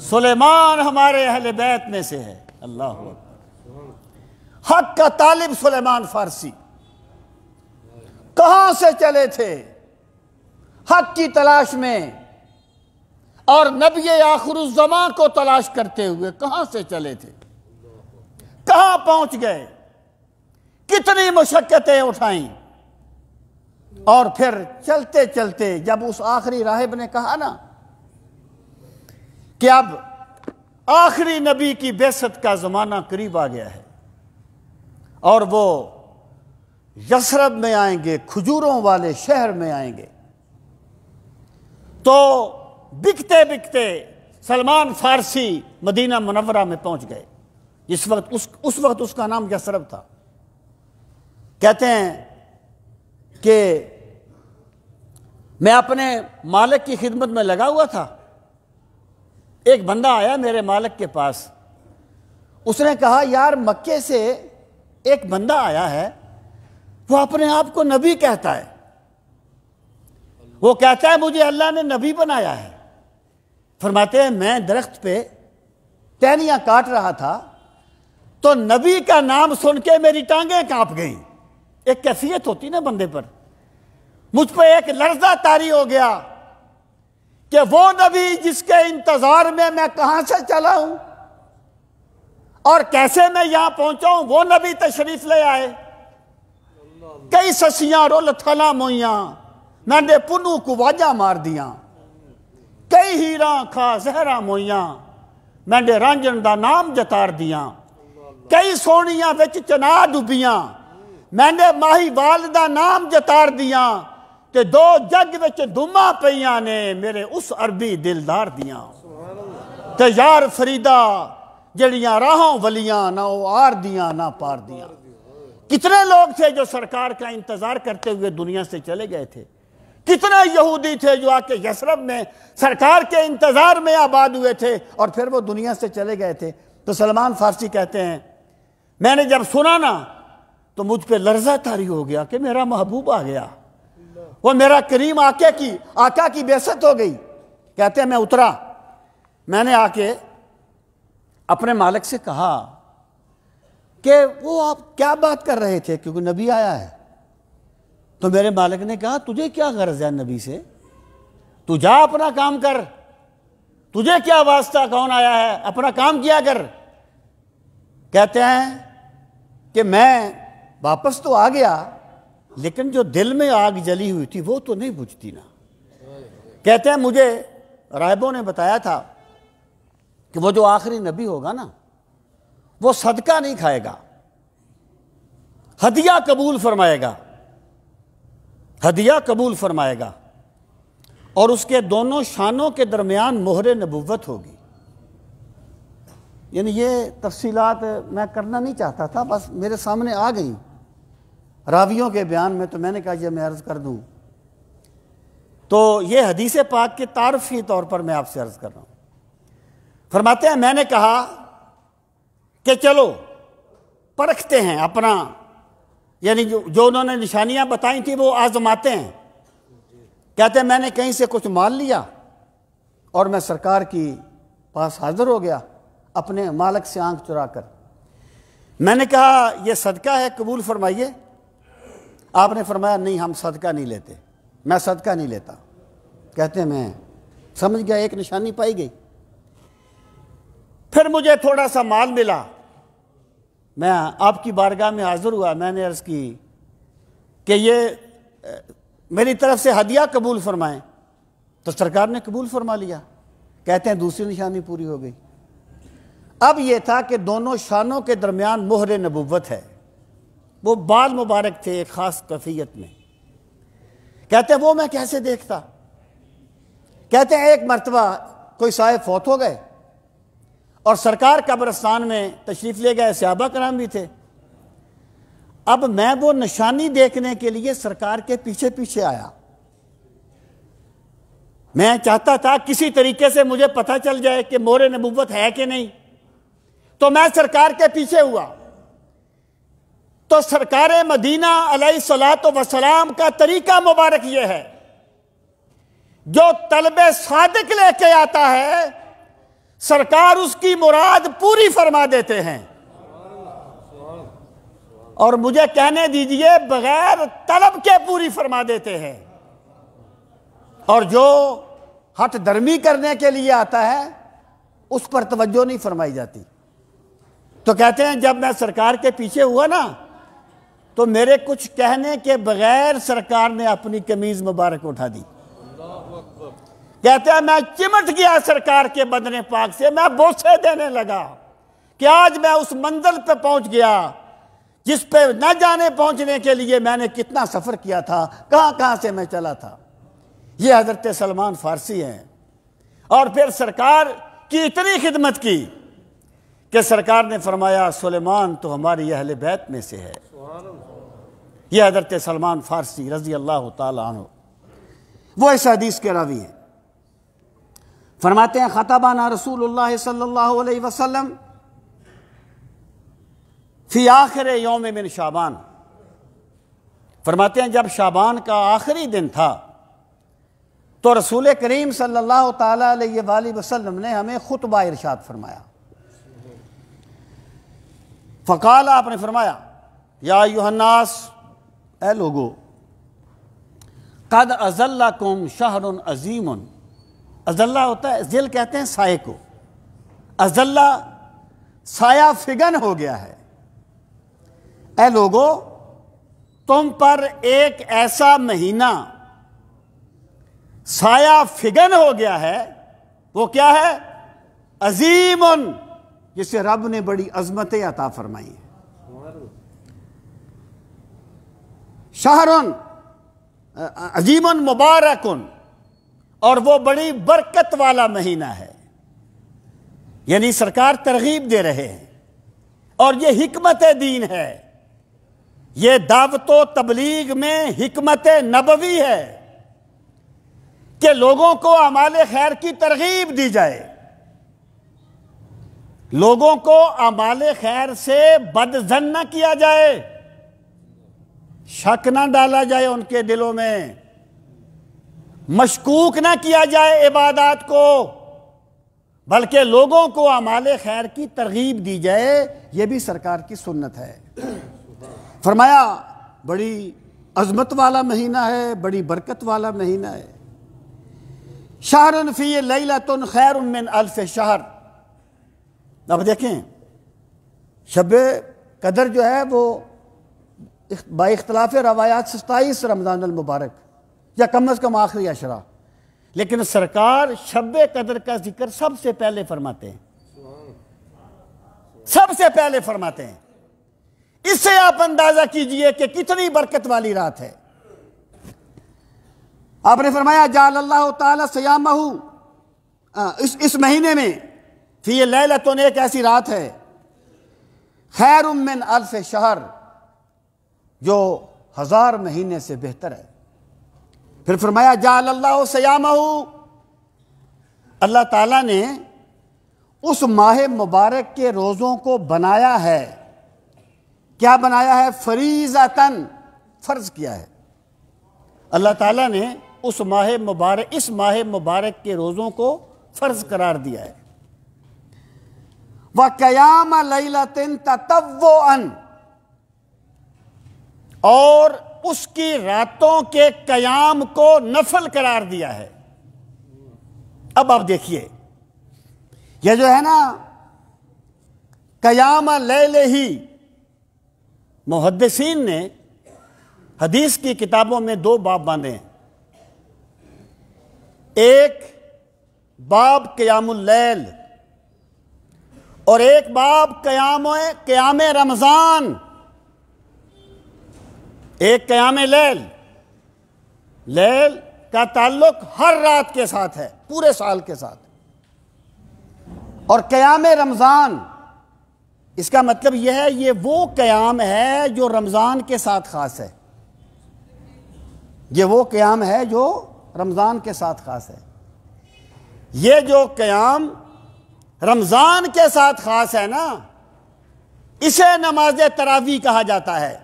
S1: سلیمان ہمارے اہل بیت میں سے ہے۔ اللہ اکبر، حق کا طالب سلیمان فارسی کہاں سے چلے تھے حق کی تلاش میں، اور نبی آخر الزمان کو تلاش کرتے ہوئے کہاں سے چلے تھے، کہاں پہنچ گئے، کتنی مشقتیں اٹھائیں، اور پھر چلتے چلتے جب اس آخری راہب نے کہا نا کہ اب آخری نبی کی بعثت کا زمانہ قریب آ گیا ہے اور وہ یثرب میں آئیں گے، کھجوروں والے شہر میں آئیں گے، تو بکتے بکتے سلمان فارسی مدینہ منورہ میں پہنچ گئے۔ اس وقت اس کا نام یثرب تھا۔ کہتے ہیں کہ میں اپنے مالک کی خدمت میں لگا ہوا تھا، ایک بندہ آیا میرے مالک کے پاس، اس نے کہا یار مکے سے ایک بندہ آیا ہے، وہ اپنے آپ کو نبی کہتا ہے، وہ کہتا ہے مجھے اللہ نے نبی بنایا ہے۔ فرماتے ہیں میں درخت پہ ٹہنیاں کاٹ رہا تھا تو نبی کا نام سن کے میری ٹانگیں کانپ گئیں۔ ایک کیفیت ہوتی نا بندے پر، مجھ پہ ایک لرزہ طاری ہو گیا کہ وہ نبی جس کے انتظار میں کہاں سے چلا ہوں اور کیسے میں یہاں پہنچا ہوں، وہ نبی تشریف لے آئے۔ کئی سسیاں رول تھلا موئیاں میں نے پنو کو واجہ مار دیاں کئی ہیراں کھا زہرہ موئیاں میں نے رانجن دا نام جتار دیاں کئی سونیاں وچ چنا ڈبیاں میں نے ماہی وال دا نام جتار دیاں تے دو جگ وچ دھما پیاں نے میرے اس عربی دلدار دیاں تے یار فریدہ جڑیاں راہوں ولیاں نہ وہ آر دیاں نہ پار دیاں۔ کتنے لوگ تھے جو سرکار کا انتظار کرتے ہوئے دنیا سے چلے گئے تھے، کتنے یہودی تھے جو آ کے یثرب میں سرکار کے انتظار میں آباد ہوئے تھے اور پھر وہ دنیا سے چلے گئے تھے۔ تو سلمان فارسی کہتے ہیں میں نے جب سنا نا تو مجھ پہ لرزہ طاری ہو گیا کہ میرا محبوب آ گیا، وہ میرا کریم آقا کی بعثت ہو گئی۔ کہتے ہیں میں اترا، میں نے آ کے اپنے مالک سے کہا کہ وہ آپ کیا بات کر رہے تھے کیونکہ نبی آیا ہے؟ تو میرے مالک نے کہا تجھے کیا غرض ہے نبی سے، تو جا اپنا کام کر، تجھے کیا واسطہ کون آیا ہے، اپنا کام کیا کر۔ کہتے ہیں کہ میں واپس تو آ گیا لیکن جو دل میں آگ جلی ہوئی تھی وہ تو نہیں بجھتی نا۔ کہتے ہیں مجھے راہبوں نے بتایا تھا کہ وہ جو آخری نبی ہوگا نا وہ صدقہ نہیں کھائے گا، ہدیہ قبول فرمائے گا، ہدیہ قبول فرمائے گا، اور اس کے دونوں شانوں کے درمیان مہر نبوت ہوگی۔ یعنی یہ تفصیلات میں کرنا نہیں چاہتا تھا، بس میرے سامنے آ گئیں راویوں کے بیان میں، تو میں نے کہا یہ میں عرض کر دوں۔ تو یہ حدیث پاک کے تعارفی طور پر میں آپ سے عرض کر رہا ہوں۔ فرماتے ہیں میں نے کہا کہ چلو پرکھتے ہیں اپنا، یعنی جو انہوں نے نشانیاں بتائیں تھیں وہ آزماتے ہیں۔ کہتے ہیں میں نے کہیں سے کچھ مال لیا اور میں سرکار کی پاس حاضر ہو گیا اپنے مالک سے آنکھ چرا کر۔ میں نے کہا یہ صدقہ ہے قبول فرمائیے۔ آپ نے فرمایا نہیں ہم صدقہ نہیں لیتے، میں صدقہ نہیں لیتا۔ کہتے ہیں میں سمجھ گیا ایک نشانی پائی گئی۔ پھر مجھے تھوڑا سا مال ملا، میں آپ کی بارگاہ میں حاضر ہوا، میں نے عرض کی کہ یہ میری طرف سے ہدیہ قبول فرمائیں، تو سرکار نے قبول فرما لیا۔ کہتے ہیں دوسری نشانی پوری ہو گئی۔ اب یہ تھا کہ دونوں شانوں کے درمیان مہر نبوت ہے، وہ بال مبارک تھے ایک خاص کیفیت میں۔ کہتے ہیں وہ میں کیسے دیکھتا؟ کہتے ہیں ایک مرتبہ کوئی صاحب فوت ہو گئے اور سرکار قبرستان میں تشریف لے گئے، صحابہ کرام بھی تھے۔ اب میں وہ نشانی دیکھنے کے لیے سرکار کے پیچھے پیچھے آیا، میں چاہتا تھا کسی طریقے سے مجھے پتہ چل جائے کہ مہر نبوت ہے کہ نہیں، تو میں سرکار کے پیچھے ہوا۔ تو سرکار مدینہ علیہ الصلوۃ والسلام کا طریقہ مبارک یہ ہے، جو طلب صادق لے کے آتا ہے سرکار اس کی مراد پوری فرما دیتے ہیں، اور مجھے کہنے دیجئے بغیر طلب کے پوری فرما دیتے ہیں، اور جو ہٹ درمی کرنے کے لیے آتا ہے اس پر توجہ نہیں فرمائی جاتی۔ تو کہتے ہیں جب میں سرکار کے پیچھے ہوا نا تو میرے کچھ کہنے کے بغیر سرکار نے اپنی قمیض مبارک اٹھا دی۔ کہتے ہیں میں چمٹ گیا سرکار کے بدن پاک سے، میں بوسے دینے لگا کہ آج میں اس منزل پہ پہنچ گیا جس پہ نہ جانے پہنچنے کے لیے میں نے کتنا سفر کیا تھا، کہاں کہاں سے میں چلا تھا۔ یہ حضرت سلمان فارسی ہیں، اور پھر سرکار کی اتنی خدمت کی کہ سرکار نے فرمایا سلیمان تو ہماری اہل بیت میں سے ہے۔ یہ حضرت سلمان فارسی رضی اللہ تعالی عنہ وہ اس حدیث کے راوی ہیں۔ فرماتے ہیں خطبنا رسول اللہ صلی اللہ علیہ وسلم فی آخر یوم من شعبان۔ فرماتے ہیں جب شعبان کا آخری دن تھا تو رسول کریم صلی اللہ تعالی علیہ وآلہ وسلم نے ہمیں خطبہ ارشاد فرمایا۔ فقال آپ نے فرمایا یا ایھا الناس، اے لوگو، قد اظلکم شہر عظیم۔ اظلہ ہوتا ہے، ظل کہتے ہیں سائے کو، اظلہ سایہ فگن ہو گیا ہے۔ اے لوگو، تم پر ایک ایسا مہینہ سایہ فگن ہو گیا ہے، وہ کیا ہے؟ عظیم، جسے رب نے بڑی عظمتیں عطا فرمائی ہیں۔ شہر عظیم مبارک، اور وہ بڑی برکت والا مہینہ ہے۔ یعنی سرکار ترغیب دے رہے ہیں، اور یہ حکمت دین ہے، یہ دعوت و تبلیغ میں حکمت نبوی ہے کہ لوگوں کو اعمال خیر کی ترغیب دی جائے، لوگوں کو اعمال خیر سے بدظن نہ کیا جائے، شک نہ ڈالا جائے ان کے دلوں میں، مشکوک نہ کیا جائے عبادات کو، بلکہ لوگوں کو اعمال خیر کی ترغیب دی جائے۔ یہ بھی سرکار کی سنت ہے۔ فرمایا بڑی عظمت والا مہینہ ہے، بڑی برکت والا مہینہ ہے۔ شہر فی لیلۃ خیر من الف شہر۔ اب دیکھیں، شب قدر جو ہے وہ با اختلاف روایات 27 رمضان المبارک یا کم از کم آخری عشرہ، لیکن سرکار شب قدر کا ذکر سب سے پہلے فرماتے ہیں، سب سے پہلے فرماتے ہیں۔ اس سے آپ اندازہ کیجئے کہ کتنی برکت والی رات ہے۔ آپ نے فرمایا جعل اللہ تعالی صیامہ، اس مہینے میں فی لیلۃ، ایک ایسی رات ہے، خیر من الف شہر، جو 1000 مہینے سے بہتر ہے۔ پھر فرمایا جعل اللہ صیامہ، اللہ تعالیٰ نے اس ماہ مبارک کے روزوں کو بنایا ہے، کیا بنایا ہے؟ فریضۃً، فرض کیا ہے۔ اللہ تعالیٰ نے اس ماہ مبارک کے روزوں کو فرض قرار دیا ہے۔ وَقِيَامَ لَيْلَةٍ تَطَوُّعًا، اور اس کی راتوں کے قیام کو نفل قرار دیا ہے۔ اب آپ دیکھیے، یہ جو ہے نا قیام لیل ہی، محدثین نے حدیث کی کتابوں میں 2 باب باندھے ہیں۔ ایک باب قیام اللیل، اور ایک باب قیام رمضان۔ ایک قیام لیل، لیل کا تعلق ہر رات کے ساتھ ہے، پورے سال کے ساتھ، اور قیام رمضان، اس کا مطلب یہ ہے یہ وہ قیام ہے جو رمضان کے ساتھ خاص ہے، یہ وہ قیام ہے جو رمضان کے ساتھ خاص ہے۔ یہ جو قیام رمضان کے ساتھ خاص ہے نا، اسے نماز تراویح کہا جاتا ہے۔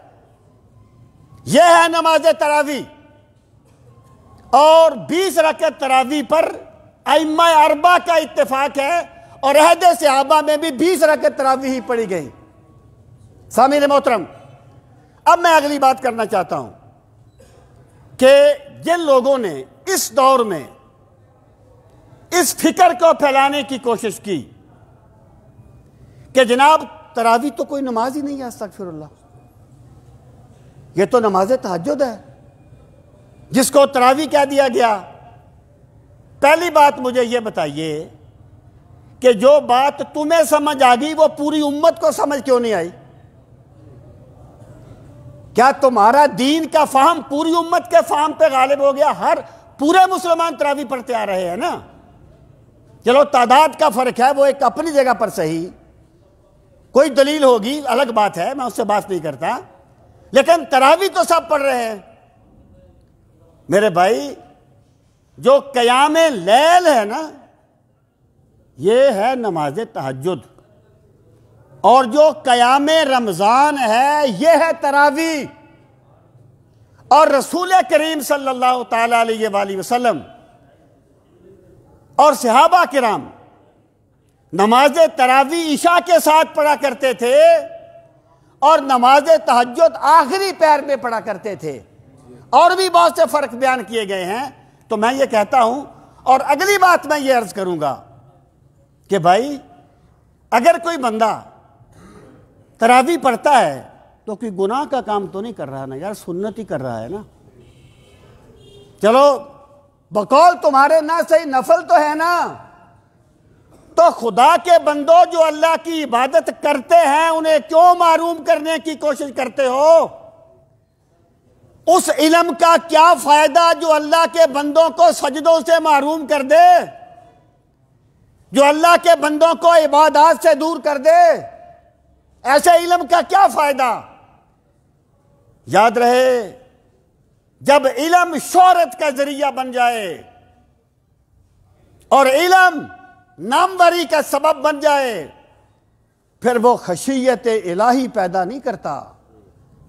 S1: یہ ہے نماز تراویح، اور 20 رکعت تراویح پر ائمہ اربعہ کا اتفاق ہے، اور عہد صحابہ میں بھی 20 رکعت تراویح ہی پڑھی گئی۔ سامعین محترم، اب میں اگلی بات کرنا چاہتا ہوں کہ جن لوگوں نے اس دور میں اس فکر کو پھیلانے کی کوشش کی کہ جناب تراویح تو کوئی نماز ہی نہیں ہے، استغفر اللہ، یہ تو نماز تہجد ہے، جس کو تراویح کہہ دیا گیا۔ پہلی بات مجھے یہ بتائیے کہ جو بات تمہیں سمجھ آ گئی وہ پوری امت کو سمجھ کیوں نہیں آئی؟ کیا تمہارا دین کا فہم پوری امت کے فہم پہ غالب ہو گیا؟ پورے مسلمان تراویح پڑھتے آ رہے ہیں نا۔ چلو تعداد کا فرق ہے، وہ ایک اپنی جگہ پر صحیح، کوئی دلیل ہوگی الگ بات ہے، میں اس سے بات نہیں کرتا، لیکن تراویح تو سب پڑھ رہے ہیں۔ میرے بھائی، جو قیام لیل ہے نا، یہ ہے نماز تہجد، اور جو قیام رمضان ہے یہ ہے تراویح۔ اور رسول کریم صلی اللہ تعالی علیہ وآلہ وسلم اور صحابہ کرام نماز تراویح عشاء کے ساتھ پڑھا کرتے تھے، اور نماز تہجد آخری پہر میں پڑھا کرتے تھے، اور بھی بہت سے فرق بیان کیے گئے ہیں۔ تو میں یہ کہتا ہوں، اور اگلی بات میں یہ عرض کروں گا کہ بھائی، اگر کوئی بندہ تراویح پڑھتا ہے تو کوئی گناہ کا کام تو نہیں کر رہا نا یار، سنت ہی کر رہا ہے نا۔ چلو بقول تمہارے نہ صحیح نفل تو ہے نا، تو خدا کے بندوں جو اللہ کی عبادت کرتے ہیں انہیں کیوں محروم کرنے کی کوشش کرتے ہو؟ اس علم کا کیا فائدہ جو اللہ کے بندوں کو سجدوں سے محروم کر دے، جو اللہ کے بندوں کو عبادات سے دور کر دے؟ ایسے علم کا کیا فائدہ؟ یاد رہے، جب علم شہرت کا ذریعہ بن جائے اور علم ناموری کا سبب بن جائے، پھر وہ خشیت الہی پیدا نہیں کرتا،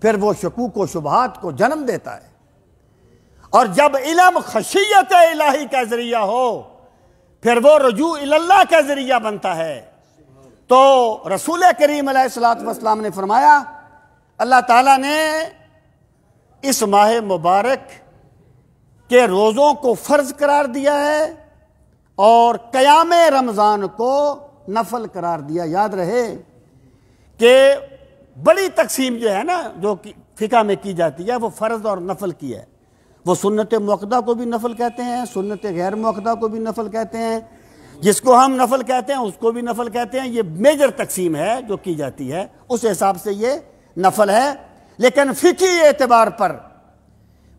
S1: پھر وہ شکوک و شبہات کو جنم دیتا ہے۔ اور جب علم خشیت الہی کا ذریعہ ہو، پھر وہ رجوع اللہ کا ذریعہ بنتا ہے۔ تو رسول کریم علیہ السلام نے فرمایا، اللہ تعالیٰ نے اس ماہ مبارک کے روزوں کو فرض قرار دیا ہے اور قیام رمضان کو نفل قرار دیا۔ یاد رہے کہ بڑی تقسیم جو ہے نا جو فقہ میں کی جاتی ہے وہ فرض اور نفل کی ہے۔ وہ سنت مؤکدہ کو بھی نفل کہتے ہیں، سنت غیر مؤکدہ کو بھی نفل کہتے ہیں، جس کو ہم نفل کہتے ہیں اس کو بھی نفل کہتے ہیں۔ یہ میجر تقسیم ہے جو کی جاتی ہے، اس حساب سے یہ نفل ہے۔ لیکن فقہی اعتبار پر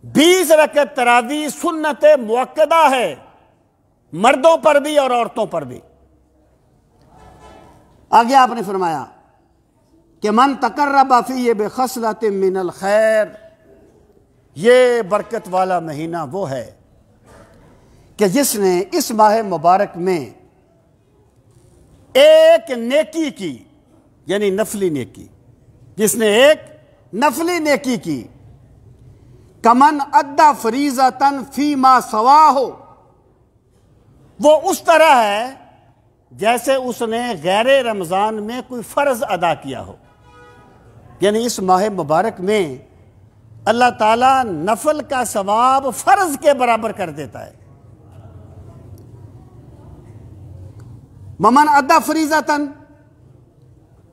S1: 20 رکعت تراویح سنت مؤکدہ ہے، مردوں پر بھی اور عورتوں پر بھی۔ آگے آپ نے فرمایا کہ من تقرب فیہ بخصلۃ من الخیر، یہ برکت والا مہینہ وہ ہے کہ جس نے اس ماہ مبارک میں ایک نیکی کی، یعنی نفلی نیکی، جس نے ایک نفلی نیکی کی، کمن ادّا فریضۃً فیما سواہ، وہ اس طرح ہے جیسے اس نے غیر رمضان میں کوئی فرض ادا کیا ہو۔ یعنی اس ماہ مبارک میں اللہ تعالیٰ نفل کا ثواب فرض کے برابر کر دیتا ہے۔ ممن ادا فریضۃً،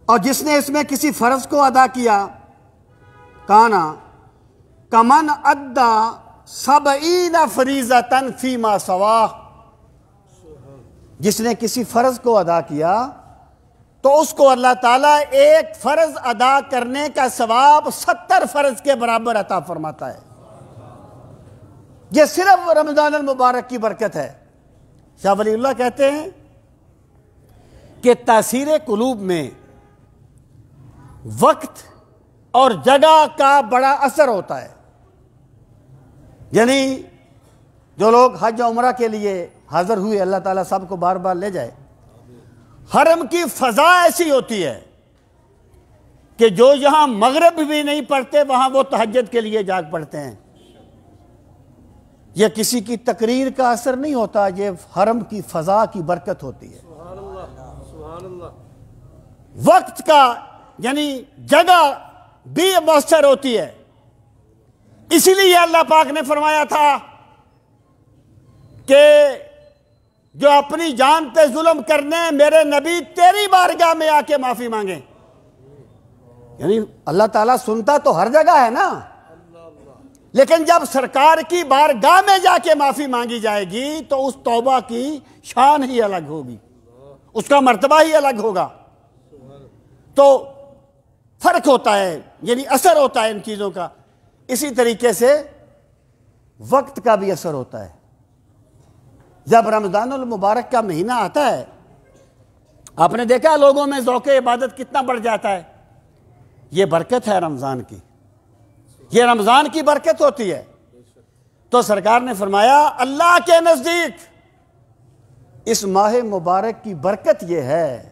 S1: اور جس نے اس میں کسی فرض کو ادا کیا، کانا کمن ادا 70 فریضۃً فیما سواہ، جس نے کسی فرض کو ادا کیا تو اس کو اللہ تعالیٰ ایک فرض ادا کرنے کا ثواب 70 فرض کے برابر عطا فرماتا ہے۔ یہ صرف رمضان المبارک کی برکت ہے۔ شاہ ولی اللہ کہتے ہیں کہ تاثیر قلوب میں وقت اور جگہ کا بڑا اثر ہوتا ہے۔ یعنی جو لوگ حج و عمرہ کے لیے حاضر ہوئے، اللہ تعالیٰ سب کو بار بار لے جائے۔ حرم کی فضا ایسی ہوتی ہے کہ جو یہاں مغرب بھی نہیں پڑھتے وہاں وہ تہجد کے لیے جاگ پڑھتے ہیں۔ یہ کسی کی تقریر کا اثر نہیں ہوتا، یہ حرم کی فضا کی برکت ہوتی ہے۔ وقت کا یعنی جگہ بھی مؤثر ہوتی ہے۔ اسی لیے اللہ پاک نے فرمایا تھا کہ جو اپنی جان پہ ظلم کرنے میرے نبی تیری بارگاہ میں آ کے معافی مانگیں۔ یعنی اللہ تعالیٰ سنتا تو ہر جگہ ہے نا، لیکن جب سرکار کی بارگاہ میں جا کے معافی مانگی جائے گی تو اس توبہ کی شان ہی الگ ہوگی، اس کا مرتبہ ہی الگ ہوگا۔ تو فرق ہوتا ہے، یعنی اثر ہوتا ہے ان چیزوں کا۔ اسی طریقے سے وقت کا بھی اثر ہوتا ہے۔ جب رمضان المبارک کا مہینہ آتا ہے، آپ نے دیکھا لوگوں میں ذوق عبادت کتنا بڑھ جاتا ہے۔ یہ برکت ہے رمضان کی، یہ رمضان کی برکت ہوتی ہے۔ تو سرکار نے فرمایا اللہ کے نزدیک اس ماہ مبارک کی برکت یہ ہے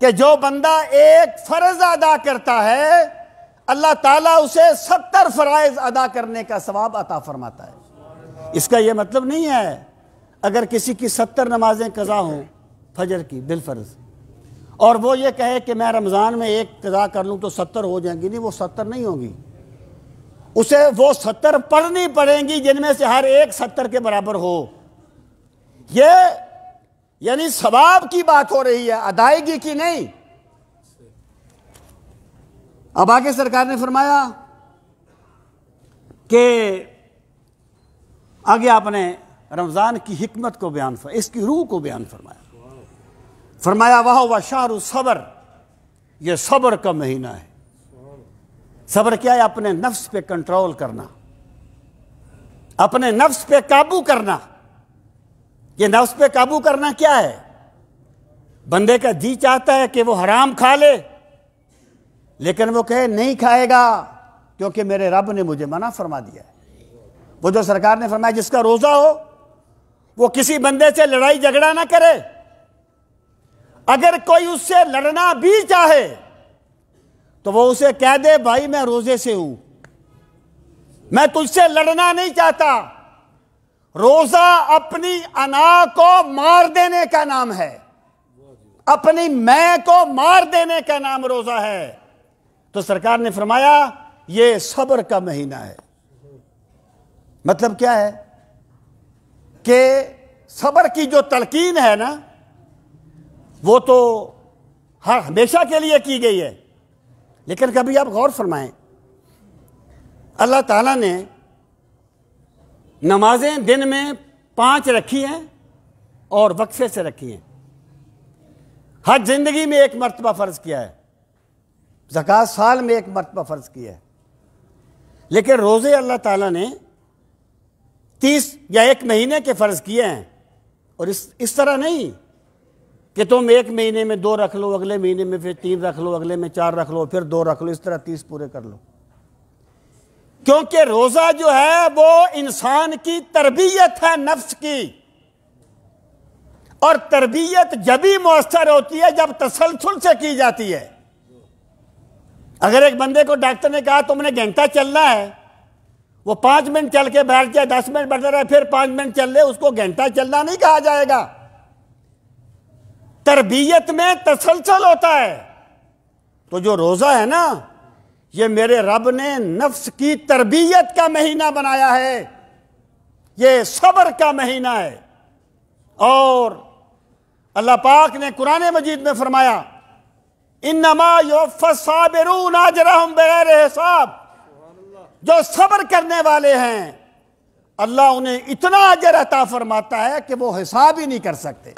S1: کہ جو بندہ ایک فرض ادا کرتا ہے اللہ تعالیٰ اسے 70 فرائض ادا کرنے کا ثواب عطا فرماتا ہے۔ اس کا یہ مطلب نہیں ہے اگر کسی کی 70 نمازیں قضا ہوں فجر کی بالفرض اور وہ یہ کہے کہ میں رمضان میں ایک قضا کر لوں تو 70 ہو جائیں گی، نہیں، وہ 70 نہیں ہوں گی، اسے وہ 70 پڑھنی پڑیں گی جن میں سے ہر ایک 70 کے برابر ہو۔ یہ یعنی ثواب کی بات ہو رہی ہے، ادائیگی کی نہیں۔ اب آگے سرکار نے فرمایا کہ آگے آپ نے رمضان کی حکمت کو بیان فرمایا، اس کی روح کو بیان فرمایا وہ شہر صبر، یہ صبر کا مہینہ ہے۔ صبر کیا ہے؟ اپنے نفس پہ کنٹرول کرنا، اپنے نفس پہ قابو کرنا۔ یہ نفس پہ قابو کرنا کیا ہے؟ بندے کا جی چاہتا ہے کہ وہ حرام کھا لے، لیکن وہ کہے نہیں کھائے گا کیونکہ میرے رب نے مجھے منع فرما دیا ہے۔ وہ جو سرکار نے فرمایا جس کا روزہ ہو وہ کسی بندے سے لڑائی جھگڑا نہ کرے، اگر کوئی اس سے لڑنا بھی چاہے تو وہ اسے کہہ دے بھائی میں روزے سے ہوں، میں تجھ سے لڑنا نہیں چاہتا۔ روزہ اپنی انا کو مار دینے کا نام ہے، اپنی میں کو مار دینے کا نام روزہ ہے۔ تو سرکار نے فرمایا یہ صبر کا مہینہ ہے۔ مطلب کیا ہے کہ صبر کی جو تلقین ہے نا وہ تو ہمیشہ کے لیے کی گئی ہے، لیکن کبھی آپ غور فرمائیں، اللہ تعالیٰ نے نمازیں دن میں 5 رکھی ہیں اور وقفے سے رکھی ہیں، حج زندگی میں 1 مرتبہ فرض کیا ہے، زکوٰۃ سال میں 1 مرتبہ فرض کیا ہے، لیکن روزے اللہ تعالیٰ نے 30 یا 1 مہینے کے فرض کیے ہیں۔ اور اس طرح نہیں کہ تم 1 مہینے میں 2 رکھ لو، اگلے مہینے میں پھر 3 رکھ لو، اگلے میں 4 رکھ لو، پھر 2 رکھ لو، اس طرح 30 پورے کر لو۔ کیونکہ روزہ جو ہے وہ انسان کی تربیت ہے نفس کی، اور تربیت جبھی مؤثر ہوتی ہے جب تسلسل سے کی جاتی ہے۔ اگر ایک بندے کو ڈاکٹر نے کہا تم نے گھنٹہ چلنا ہے، وہ 5 منٹ چل کے بیٹھ جائے، 10 منٹ بیٹھا رہے، پھر 5 منٹ چل لے، اس کو گھنٹہ چلنا نہیں کہا جائے گا۔ تربیت میں تسلسل ہوتا ہے۔ تو جو روزہ ہے نا یہ میرے رب نے نفس کی تربیت کا مہینہ بنایا ہے، یہ صبر کا مہینہ ہے۔ اور اللہ پاک نے قرآن مجید میں فرمایا انما یوفی الصابرون اجرہم بغیر حساب، جو صبر کرنے والے ہیں اللہ انہیں اتنا اجر عطا فرماتا ہے کہ وہ حساب ہی نہیں کر سکتے۔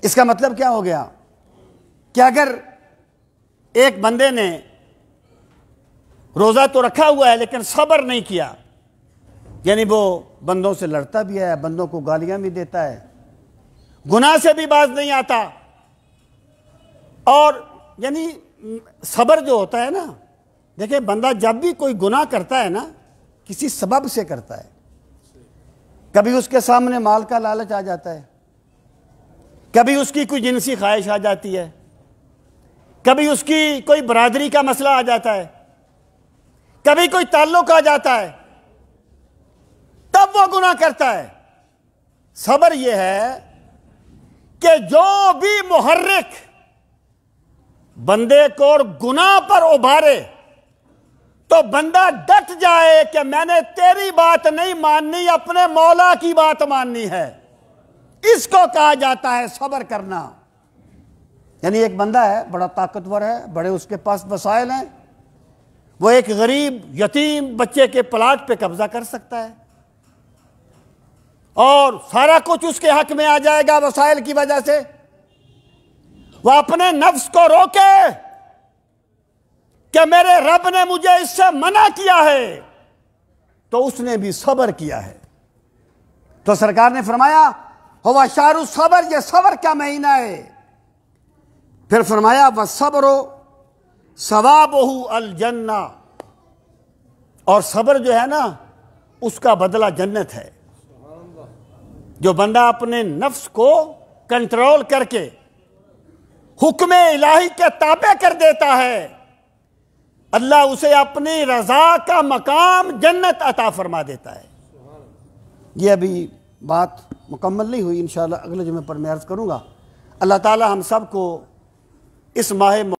S1: اس کا مطلب کیا ہو گیا کہ اگر ایک بندے نے روزہ تو رکھا ہوا ہے لیکن صبر نہیں کیا، یعنی وہ بندوں سے لڑتا بھی ہے، بندوں کو گالیاں بھی دیتا ہے، گناہ سے بھی باز نہیں آتا، اور یعنی صبر جو ہوتا ہے نا، دیکھیں بندہ جب بھی کوئی گناہ کرتا ہے نا کسی سبب سے کرتا ہے۔ کبھی اس کے سامنے مال کا لالچ آ جاتا ہے، کبھی اس کی کوئی جنسی خواہش آ جاتی ہے، کبھی اس کی کوئی برادری کا مسئلہ آ جاتا ہے، کبھی کوئی تعلق آ جاتا ہے، تب وہ گناہ کرتا ہے۔ صبر یہ ہے کہ جو بھی محرک بندے کو اور گناہ پر ابھارے تو بندہ ڈٹ جائے کہ میں نے تیری بات نہیں ماننی، اپنے مولا کی بات ماننی ہے۔ اس کو کہا جاتا ہے صبر کرنا۔ یعنی ایک بندہ ہے بڑا طاقتور ہے، بڑے اس کے پاس وسائل ہیں، وہ ایک غریب یتیم بچے کے پلاٹ پہ قبضہ کر سکتا ہے اور سارا کچھ اس کے حق میں آ جائے گا وسائل کی وجہ سے۔ وہ اپنے نفس کو روکے کہ میرے رب نے مجھے اس سے منع کیا ہے، تو اس نے بھی صبر کیا ہے۔ تو سرکار نے فرمایا ہوا شہر الصبر، یہ صبر کا مہینہ ہے۔ پھر فرمایا والصبر ثوابہ الجنہ، اور صبر جو ہے نا اس کا بدلہ جنت ہے۔ جو بندہ اپنے نفس کو کنٹرول کر کے حکم الہی کے تابع کر دیتا ہے اللہ اسے اپنی رضا کا مقام جنت عطا فرما دیتا ہے۔ یہ ابھی بات مکمل نہیں ہوئی، انشاءاللہ اگلے جمعے پر میں عرض کروں گا۔ اللہ تعالی ہم سب کو اس ماہ